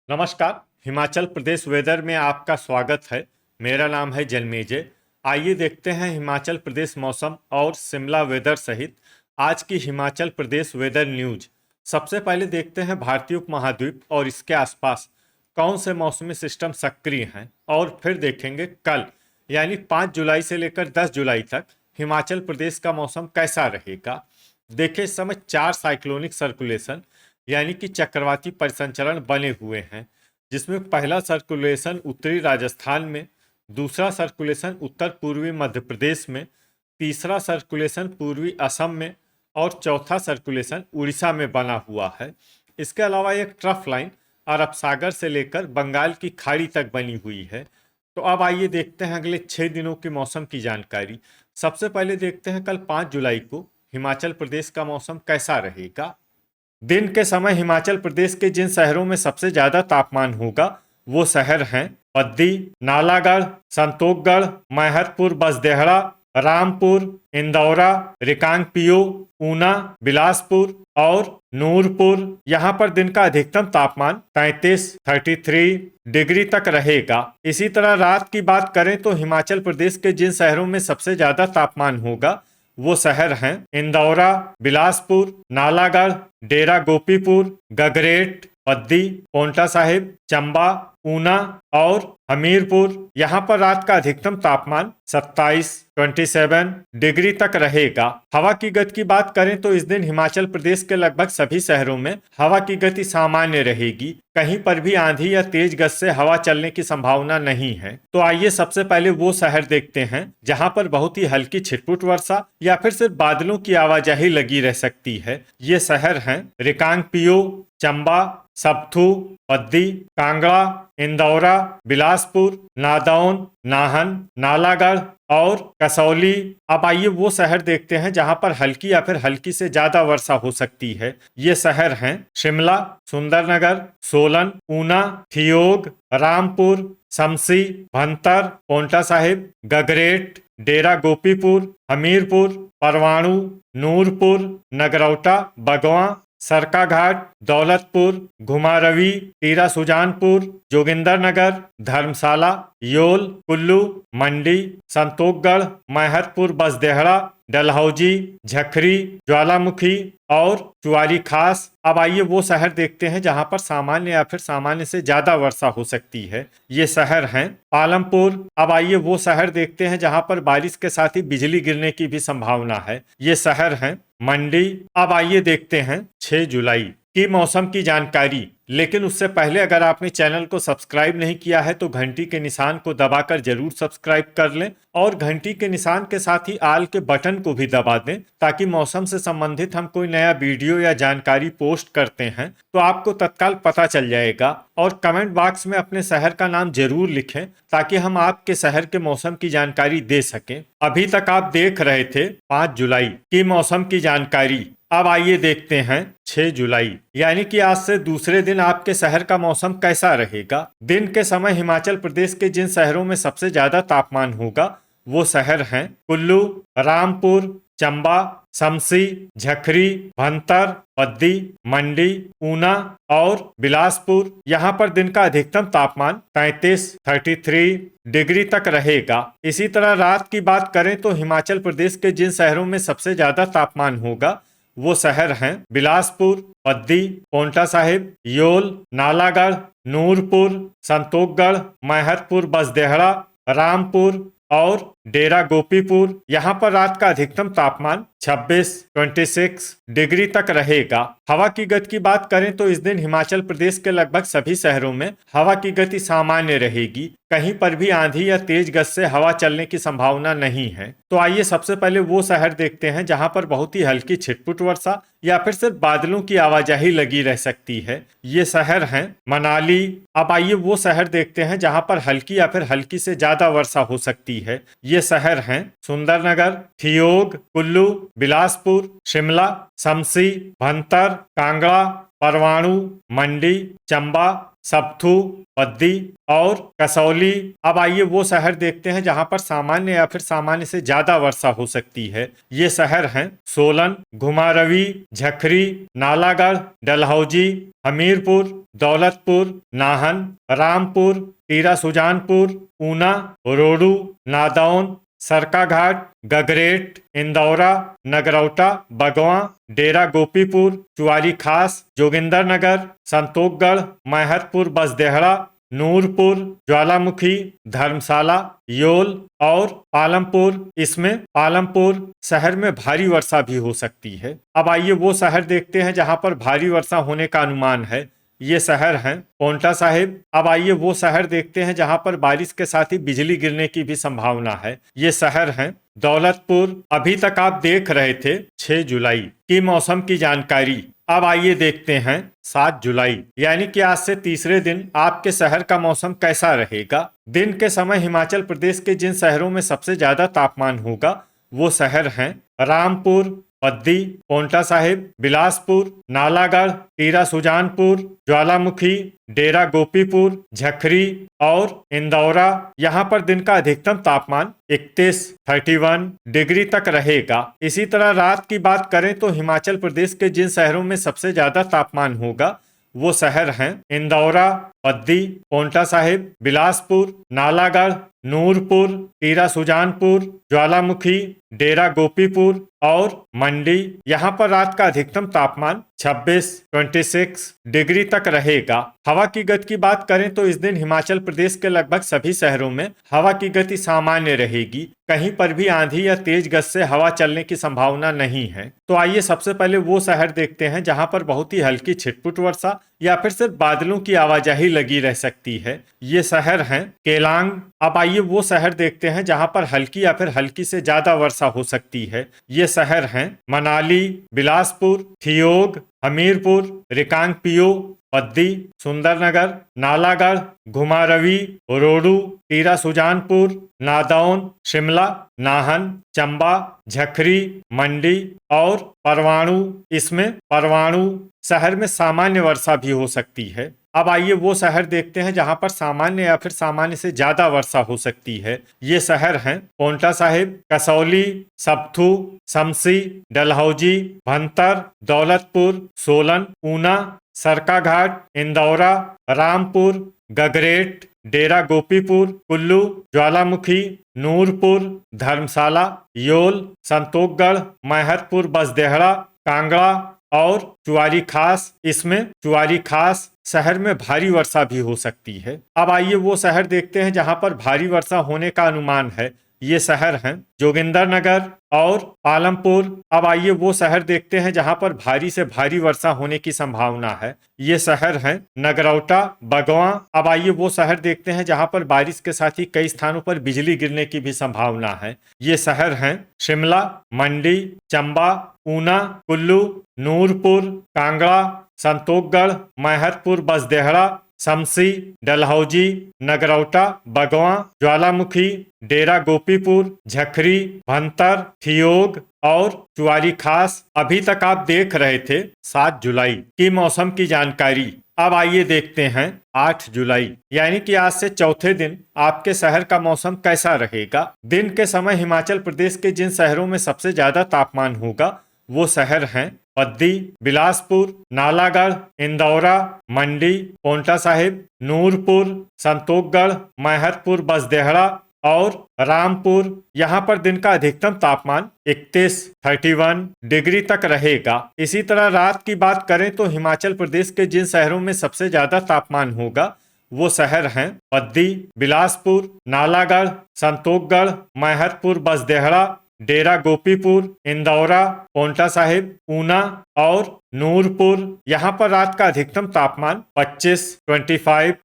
नमस्कार। हिमाचल प्रदेश वेदर में आपका स्वागत है। मेरा नाम है जन्मेजय। आइए देखते हैं हिमाचल प्रदेश मौसम और शिमला वेदर सहित आज की हिमाचल प्रदेश वेदर न्यूज। सबसे पहले देखते हैं भारतीय उपमहाद्वीप और इसके आसपास कौन से मौसमी सिस्टम सक्रिय हैं, और फिर देखेंगे कल यानी 5 जुलाई से लेकर 10 जुलाई तक हिमाचल प्रदेश का मौसम कैसा रहेगा। देखिए, इस समय 4 साइक्लोनिक सर्कुलेशन यानी कि चक्रवाती परिसंचरण बने हुए हैं, जिसमें पहला सर्कुलेशन उत्तरी राजस्थान में, दूसरा सर्कुलेशन उत्तर पूर्वी मध्य प्रदेश में, तीसरा सर्कुलेशन पूर्वी असम में और चौथा सर्कुलेशन उड़ीसा में बना हुआ है। इसके अलावा एक ट्रफ लाइन अरब सागर से लेकर बंगाल की खाड़ी तक बनी हुई है। तो अब आइए देखते हैं अगले 6 दिनों के मौसम की जानकारी। सबसे पहले देखते हैं कल 5 जुलाई को हिमाचल प्रदेश का मौसम कैसा रहेगा। दिन के समय हिमाचल प्रदेश के जिन शहरों में सबसे ज्यादा तापमान होगा वो शहर हैं बद्दी, नालागढ़, संतोखगढ़, मैहतपुर, बसदेहड़ा, रामपुर, इंदौरा, रिकांगपिओ, ऊना, बिलासपुर और नूरपुर। यहाँ पर दिन का अधिकतम तापमान 33 डिग्री तक रहेगा। इसी तरह रात की बात करें तो हिमाचल प्रदेश के जिन शहरों में सबसे ज्यादा तापमान होगा वो शहर हैं इंदौरा, बिलासपुर, नालागढ़, डेरा गोपीपुर, गगरेट, बद्दी, पोंटा साहिब, चंबा, ऊना और हमीरपुर। यहाँ पर रात का अधिकतम तापमान 27 डिग्री तक रहेगा। हवा की गति की बात करें तो इस दिन हिमाचल प्रदेश के लगभग सभी शहरों में हवा की गति सामान्य रहेगी। कहीं पर भी आंधी या तेज गति से हवा चलने की संभावना नहीं है। तो आइए सबसे पहले वो शहर देखते हैं जहां पर बहुत ही हल्की छिटपुट वर्षा या फिर सिर्फ बादलों की आवाजाही लगी रह सकती है। ये शहर हैं रिकांगपिओ, चंबा, सब्थू, बद्दी, कांगड़ा, इंदौरा, बिलासपुर, नादौन, नाहन, नालागढ़ और कसौली। अब आइए वो शहर देखते हैं जहां पर हल्की या फिर हल्की से ज्यादा वर्षा हो सकती है। ये शहर हैं शिमला, सुंदरनगर, सोलन, ऊना, ठियोग, रामपुर, शमसी, भंतर, पोंटा साहिब, गगरेट, डेरा गोपीपुर, हमीरपुर, परवाणु, नूरपुर, नगरौटा, बगवां, सरकाघाट, दौलतपुर, घुमारवी, टीरा सुजानपुर, जोगिंदरनगर, धर्मशाला, योल, कुल्लू, मंडी, संतोखगढ़, मैहतपुर, बसदेहड़ा, डलहौजी, झखरी, ज्वालामुखी और चुआरी खास। अब आइए वो शहर देखते हैं जहां पर सामान्य या फिर सामान्य से ज्यादा वर्षा हो सकती है। ये शहर हैं पालमपुर। अब आइए वो शहर देखते हैं जहां पर बारिश के साथ ही बिजली गिरने की भी संभावना है। ये शहर हैं मंडी। अब आइए देखते हैं 6 जुलाई की मौसम की जानकारी। लेकिन उससे पहले अगर आपने चैनल को सब्सक्राइब नहीं किया है तो घंटी के निशान को दबाकर जरूर सब्सक्राइब कर लें और घंटी के निशान के साथ ही आल के बटन को भी दबा दें, ताकि मौसम से संबंधित हम कोई नया वीडियो या जानकारी पोस्ट करते हैं तो आपको तत्काल पता चल जाएगा। और कमेंट बॉक्स में अपने शहर का नाम जरूर लिखें ताकि हम आपके शहर के मौसम की जानकारी दे सकें। अभी तक आप देख रहे थे 5 जुलाई की मौसम की जानकारी। अब आइए देखते हैं 6 जुलाई यानी कि आज से दूसरे दिन आपके शहर का मौसम कैसा रहेगा। दिन के समय हिमाचल प्रदेश के जिन शहरों में सबसे ज्यादा तापमान होगा वो शहर हैं कुल्लू, रामपुर, चंबा, शमसी, झखरी, भंतर, बद्दी, मंडी, ऊना और बिलासपुर। यहाँ पर दिन का अधिकतम तापमान 33 डिग्री तक रहेगा। इसी तरह रात की बात करें तो हिमाचल प्रदेश के जिन शहरों में सबसे ज्यादा तापमान होगा वो शहर हैं बिलासपुर, बद्दी, पोंटा साहिब, योल, नालागढ़, नूरपुर, संतोखगढ़, मैहतपुर, बसदेहड़ा, रामपुर और डेरा गोपीपुर। यहाँ पर रात का अधिकतम तापमान 26 डिग्री तक रहेगा। हवा की गति की बात करें तो इस दिन हिमाचल प्रदेश के लगभग सभी शहरों में हवा की गति सामान्य रहेगी। कहीं पर भी आंधी या तेज गति से हवा चलने की संभावना नहीं है। तो आइए सबसे पहले वो शहर देखते हैं जहां पर बहुत ही हल्की छिटपुट वर्षा या फिर सिर्फ बादलों की आवाजाही लगी रह सकती है। ये शहर हैं मनाली। अब आइए वो शहर देखते हैं जहां पर हल्की या फिर हल्की से ज्यादा वर्षा हो सकती है। ये शहर हैं सुंदरनगर, ठियोग, कुल्लू, बिलासपुर, शिमला, शमसी, भंतर, कांगड़ा, परवाणु, मंडी, चंबा, सबथू, बद्दी और कसौली। अब आइए वो शहर देखते हैं जहां पर सामान्य या फिर सामान्य से ज्यादा वर्षा हो सकती है। ये शहर हैं सोलन, घुमारवी, झखरी, नालागढ़, डलहौजी, हमीरपुर, दौलतपुर, नाहन, रामपुर, टीरा सुजानपुर, ऊना, रोडू, नादौन, सरकाघाट, गगरेट, इंदौरा, नगरौटा, बगवां, डेरा गोपीपुर, चुआरी खास, जोगिंदरनगर, संतोखगढ़, मैहतपुर बसदेहड़ा, नूरपुर, ज्वालामुखी, धर्मशाला, योल और पालमपुर। इसमें पालमपुर शहर में भारी वर्षा भी हो सकती है। अब आइए वो शहर देखते हैं जहां पर भारी वर्षा होने का अनुमान है। ये शहर हैं पोंटा साहिब। अब आइए वो शहर देखते हैं जहां पर बारिश के साथ ही बिजली गिरने की भी संभावना है। ये शहर हैं दौलतपुर। अभी तक आप देख रहे थे 6 जुलाई की मौसम की जानकारी। अब आइए देखते हैं 7 जुलाई यानी कि आज से तीसरे दिन आपके शहर का मौसम कैसा रहेगा। दिन के समय हिमाचल प्रदेश के जिन शहरों में सबसे ज्यादा तापमान होगा वो शहर हैं रामपुर, बद्दी, पोंटा साहिब, बिलासपुर, नालागढ़, टीरा सुजानपुर, ज्वालामुखी, डेरा गोपीपुर, झखरी और इंदौरा। यहाँ पर दिन का अधिकतम तापमान 31 डिग्री तक रहेगा। इसी तरह रात की बात करें तो हिमाचल प्रदेश के जिन शहरों में सबसे ज्यादा तापमान होगा वो शहर हैं इंदौरा, बद्दी, पोंटा साहिब, बिलासपुर, नालागढ़, नूरपुर, टीरा सुजानपुर, ज्वालामुखी, डेरा गोपीपुर और मंडी। यहाँ पर रात का अधिकतम तापमान 26 डिग्री तक रहेगा। हवा की गति की बात करें तो इस दिन हिमाचल प्रदेश के लगभग सभी शहरों में हवा की गति सामान्य रहेगी। कहीं पर भी आंधी या तेज गति से हवा चलने की संभावना नहीं है। तो आइए सबसे पहले वो शहर देखते हैं जहां पर बहुत ही हल्की छिटपुट वर्षा या फिर सिर्फ बादलों की आवाजाही लगी रह सकती है। ये शहर हैं केलांग। अब आइए वो शहर देखते हैं जहां पर हल्की या फिर हल्की से ज्यादा वर्षा हो सकती है। ये शहर हैं मनाली, बिलासपुर, थियोग, हमीरपुर, रिकांगपिओ, बद्दी, सुंदरनगर, नालागढ़, घुमारवी, रोडू, टीरा सुजानपुर, नादौन, शिमला, नाहन, चंबा, झखरी, मंडी और परवाणु। इसमें परवाणु शहर में सामान्य वर्षा भी हो सकती है। अब आइए वो शहर देखते हैं जहां पर सामान्य या फिर सामान्य से ज्यादा वर्षा हो सकती है। ये शहर हैं पोंटा साहिब, कसौली, सबथू, शमसी, डलहौजी, भंतर, दौलतपुर, सोलन, ऊना, सरकाघाट, इंदौरा, रामपुर, गगरेट, डेरा गोपीपुर, कुल्लू, ज्वालामुखी, नूरपुर, धर्मशाला, योल, संतोखगढ़, मैहतपुर बसदेहड़ा, कांगड़ा और चुआरी खास। इसमें चुआरी खास शहर में भारी वर्षा भी हो सकती है। अब आइए वो शहर देखते हैं जहां पर भारी वर्षा होने का अनुमान है। ये शहर हैं जोगिंदरनगर और पालमपुर। अब आइए वो शहर देखते हैं जहां पर भारी से भारी वर्षा होने की संभावना है। ये शहर हैं नगरौटा, बगवां। अब आइए वो शहर देखते हैं जहां पर बारिश के साथ ही कई स्थानों पर बिजली गिरने की भी संभावना है। ये शहर हैं शिमला, मंडी, चंबा, ऊना, कुल्लू, नूरपुर, कांगड़ा, संतोखगढ़, मैहतपुर बसदेहड़ा, शमसी, डलहौजी, नगरौटा, बगवां, ज्वालामुखी, डेरा गोपीपुर, झखरी, भंतर, थियोग और चुआरी खास। अभी तक आप देख रहे थे 7 जुलाई की मौसम की जानकारी। अब आइए देखते हैं 8 जुलाई यानी कि आज से चौथे दिन आपके शहर का मौसम कैसा रहेगा। दिन के समय हिमाचल प्रदेश के जिन शहरों में सबसे ज्यादा तापमान होगा वो शहर हैं बद्दी, बिलासपुर, नालागढ़, इंदौरा, मंडी, पोंटा साहिब, नूरपुर, संतोखगढ़, मैहतपुर बसदेहड़ा और रामपुर। यहाँ पर दिन का अधिकतम तापमान 31 डिग्री तक रहेगा। इसी तरह रात की बात करें तो हिमाचल प्रदेश के जिन शहरों में सबसे ज्यादा तापमान होगा वो शहर हैं बद्दी, बिलासपुर, नालागढ़, संतोखगढ़, मैहतपुर बसदेहड़ा, डेरा गोपीपुर, इंदौरा, पोंटा साहिब, ऊना और नूरपुर। यहाँ पर रात का अधिकतम तापमान 25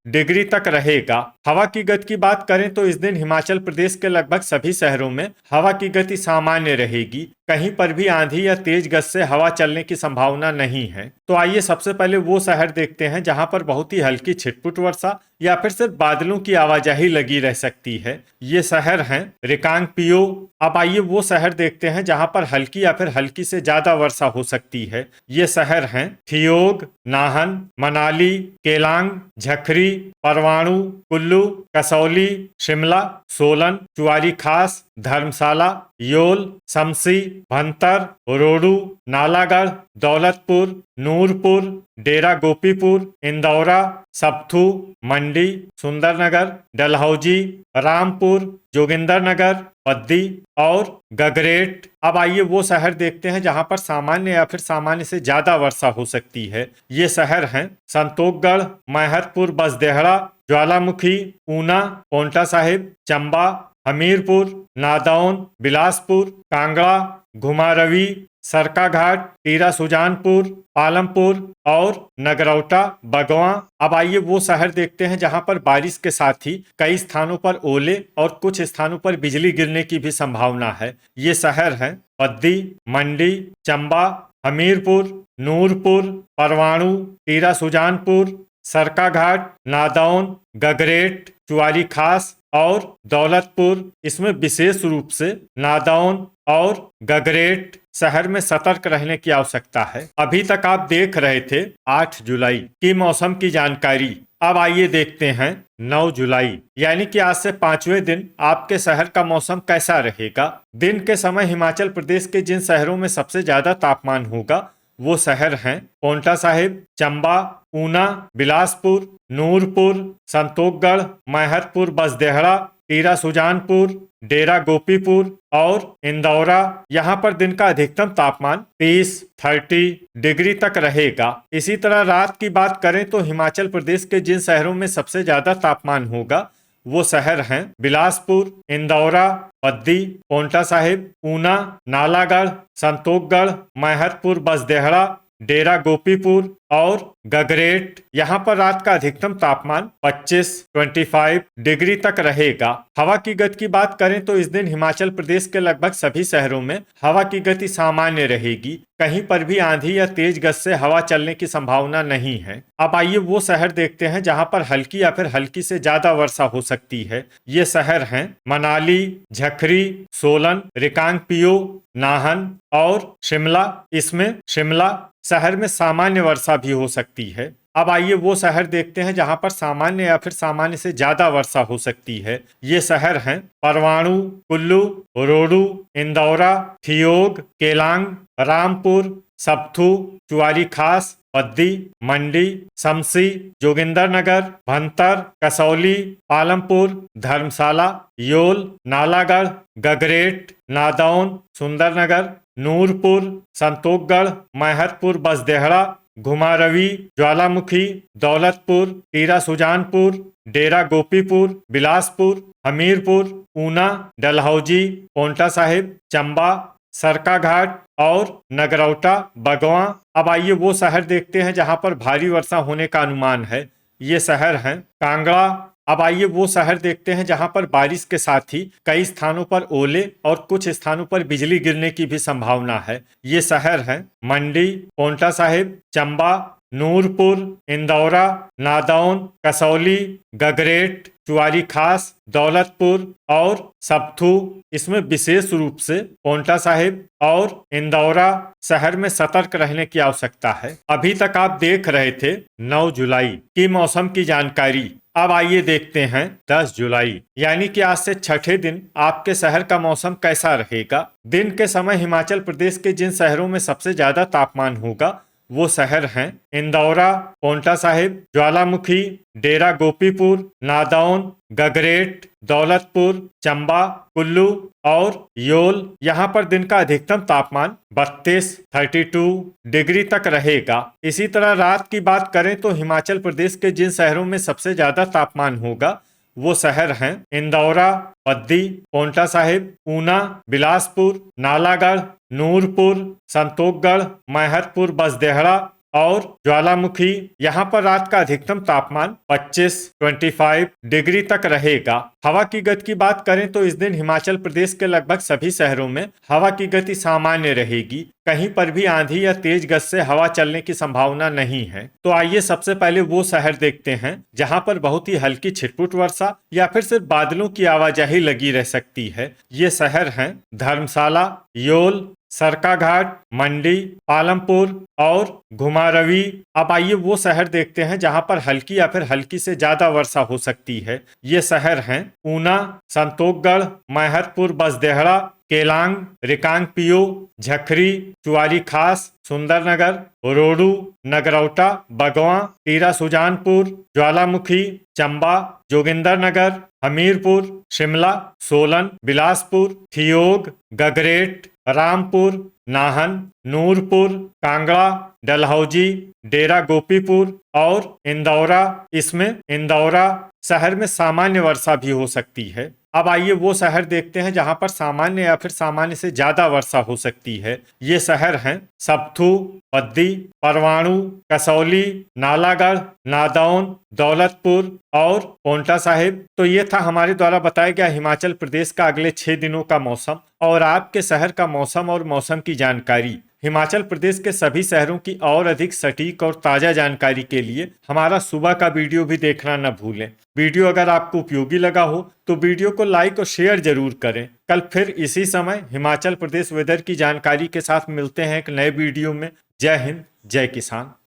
डिग्री तक रहेगा। हवा की गति की बात करें तो इस दिन हिमाचल प्रदेश के लगभग सभी शहरों में हवा की गति सामान्य रहेगी। कहीं पर भी आंधी या तेज गति से हवा चलने की संभावना नहीं है। तो आइए सबसे पहले वो शहर देखते हैं जहां पर बहुत ही हल्की छिटपुट वर्षा या फिर सिर्फ बादलों की आवाजाही लगी रह सकती है। ये शहर हैं रिकांगपिओ। अब आइए वो शहर देखते हैं जहां पर हल्की या फिर हल्की से ज्यादा वर्षा हो सकती है। है। ये शहर हैं थियोग, नाहन, मनाली, केलांग, झखरी, परवाणु, कुल्लू, कसौली, शिमला, सोलन, चुआरी खास, धर्मशाला, योल, शमसी, भंतर, रोडू, नालागढ़, दौलतपुर, नूरपुर, डेरा गोपीपुर, इंदौरा, सप्थू, मंडी, सुंदरनगर, डलहौजी, रामपुर, जोगिंदरनगर, पद्दी और गगरेट। अब आइए वो शहर देखते हैं जहां पर सामान्य या फिर सामान्य से ज्यादा वर्षा हो सकती है। ये शहर हैं संतोखगढ़, मैहतपुर, बसदेहड़ा, ज्वालामुखी, ऊना, पोंटा साहिब, चंबा, हमीरपुर, नादौन, बिलासपुर, कांगड़ा, घुमारवी, सरकाघाट, टीरा सुजानपुर, पालमपुर और नगरौटा, बगवां। अब आइए वो शहर देखते हैं जहां पर बारिश के साथ ही कई स्थानों पर ओले और कुछ स्थानों पर बिजली गिरने की भी संभावना है। ये शहर हैं पद्दी, मंडी, चंबा, हमीरपुर, नूरपुर, परवाणु, टीरा सुजानपुर, सरकाघाट, नादौन, गगरेट, चुआरी खास और दौलतपुर। इसमें विशेष रूप से नादौन और गगरेट शहर में सतर्क रहने की आवश्यकता है। अभी तक आप देख रहे थे 8 जुलाई की मौसम की जानकारी। अब आइए देखते हैं 9 जुलाई यानी कि आज से 5वें दिन आपके शहर का मौसम कैसा रहेगा। दिन के समय हिमाचल प्रदेश के जिन शहरों में सबसे ज्यादा तापमान होगा वो शहर हैं पोंटा साहिब, चंबा, ऊना, बिलासपुर, नूरपुर, संतोखगढ़, मैहतपुर, बसदेहड़ा, टीरा सुजानपुर, डेरा गोपीपुर और इंदौरा। यहाँ पर दिन का अधिकतम तापमान 30 डिग्री तक रहेगा। इसी तरह रात की बात करें तो हिमाचल प्रदेश के जिन शहरों में सबसे ज्यादा तापमान होगा वो शहर हैं बिलासपुर, इंदौरा, पद्दी, पोंटा साहिब, ऊना, नालागढ़, संतोखगढ़, मैहतपुर, बसदेहड़ा, डेरा गोपीपुर और गगरेट। यहाँ पर रात का अधिकतम तापमान 25 डिग्री तक रहेगा। हवा की गति की बात करें तो इस दिन हिमाचल प्रदेश के लगभग सभी शहरों में हवा की गति सामान्य रहेगी। कहीं पर भी आंधी या तेज गति से हवा चलने की संभावना नहीं है। अब आइए वो शहर देखते हैं जहां पर हल्की या फिर हल्की से ज्यादा वर्षा हो सकती है। ये शहर हैं मनाली, झखरी, सोलन, रिकांगपिओ, नाहन और शिमला। इसमें शिमला शहर में सामान्य वर्षा भी हो सकती है। अब आइए वो शहर देखते हैं जहां पर सामान्य या फिर सामान्य से ज्यादा वर्षा हो सकती है। ये शहर हैं परवाणु, कुल्लू, रोडू, इंदौरा, थियोग, केलांग, रामपुर, सप्थू, चुआरी खास, पद्दी, मंडी, शमसी, जोगिंदरनगर, भंतर, कसौली, पालमपुर, धर्मशाला, योल, नालागढ़, गगरेट, नादौन, सुंदरनगर, नूरपुर, संतोखगढ़, मैहतपुर, बसदेहड़ा, घुमारवी, ज्वालामुखी, दौलतपुर, टीरा सुजानपुर, डेरा गोपीपुर, बिलासपुर, हमीरपुर, ऊना, डलहौजी, पोंटा साहिब, चंबा, सरकाघाट और नगरौटा, बगवां। अब आइए वो शहर देखते हैं जहां पर भारी वर्षा होने का अनुमान है। ये शहर हैं कांगड़ा। अब आइए वो शहर देखते हैं जहां पर बारिश के साथ ही कई स्थानों पर ओले और कुछ स्थानों पर बिजली गिरने की भी संभावना है। ये शहर हैं मंडी, पोंटा साहिब, चंबा, नूरपुर, इंदौरा, नादौन, कसौली, गगरेट, चुआरी खास, दौलतपुर और सप्थू। इसमें विशेष रूप से पोंटा साहिब और इंदौरा शहर में सतर्क रहने की आवश्यकता है। अभी तक आप देख रहे थे 9 जुलाई की मौसम की जानकारी। अब आइए देखते हैं 10 जुलाई यानी कि आज से छठे दिन आपके शहर का मौसम कैसा रहेगा। दिन के समय हिमाचल प्रदेश के जिन शहरों में सबसे ज्यादा तापमान होगा वो शहर हैं इंदौरा, पोंटा साहिब, ज्वालामुखी, डेरा गोपीपुर, नादौन, गगरेट, दौलतपुर, चंबा, कुल्लू और योल। यहाँ पर दिन का अधिकतम तापमान 32 डिग्री तक रहेगा। इसी तरह रात की बात करें तो हिमाचल प्रदेश के जिन शहरों में सबसे ज्यादा तापमान होगा वो शहर हैं इंदौरा, पद्दी, पोंटा साहिब, ऊना, बिलासपुर, नालागढ़, नूरपुर, संतोखगढ़, मैहतपुर, बसदेहड़ा और ज्वालामुखी। यहाँ पर रात का अधिकतम तापमान 25 डिग्री तक रहेगा। हवा की गति की बात करें तो इस दिन हिमाचल प्रदेश के लगभग सभी शहरों में हवा की गति सामान्य रहेगी। कहीं पर भी आंधी या तेज गज से हवा चलने की संभावना नहीं है। तो आइए सबसे पहले वो शहर देखते हैं जहां पर बहुत ही हल्की छिटपुट वर्षा या फिर सिर्फ बादलों की आवाजाही लगी रह सकती है। ये शहर हैं धर्मशाला, योल, सरकाघाट, मंडी, पालमपुर और घुमारवी। अब आइए वो शहर देखते हैं जहां पर हल्की या फिर हल्की से ज्यादा वर्षा हो सकती है। ये शहर हैं ऊना, संतोषगढ़, मैहतपुर, बसदेहड़ा, केलांग, रिकांगपियो, झखरी, चुआरी खास, सुंदरनगर, रोडू, नगरौटा, बगवां, टीरा सुजानपुर, ज्वालामुखी, चंबा, जोगिंदरनगर, हमीरपुर, शिमला, सोलन, बिलासपुर, थियोग, गगरेट, रामपुर, नाहन, नूरपुर, कांगड़ा, डलहौजी, डेरा गोपीपुर और इंदौरा। इसमें इंदौरा शहर में सामान्य वर्षा भी हो सकती है। अब आइए वो शहर देखते हैं जहां पर सामान्य या फिर सामान्य से ज्यादा वर्षा हो सकती है। ये शहर हैं सबथू, बद्दी, परवाणु, कसौली, नालागढ़, नादौन, दौलतपुर और पोंटा साहिब। तो ये था हमारे द्वारा बताया गया हिमाचल प्रदेश का अगले 6 दिनों का मौसम और आपके शहर का मौसम और मौसम की जानकारी। हिमाचल प्रदेश के सभी शहरों की और अधिक सटीक और ताज़ा जानकारी के लिए हमारा सुबह का वीडियो भी देखना न भूलें। वीडियो अगर आपको उपयोगी लगा हो तो वीडियो को लाइक और शेयर जरूर करें। कल फिर इसी समय हिमाचल प्रदेश वेदर की जानकारी के साथ मिलते हैं एक नए वीडियो में। जय हिंद, जय किसान।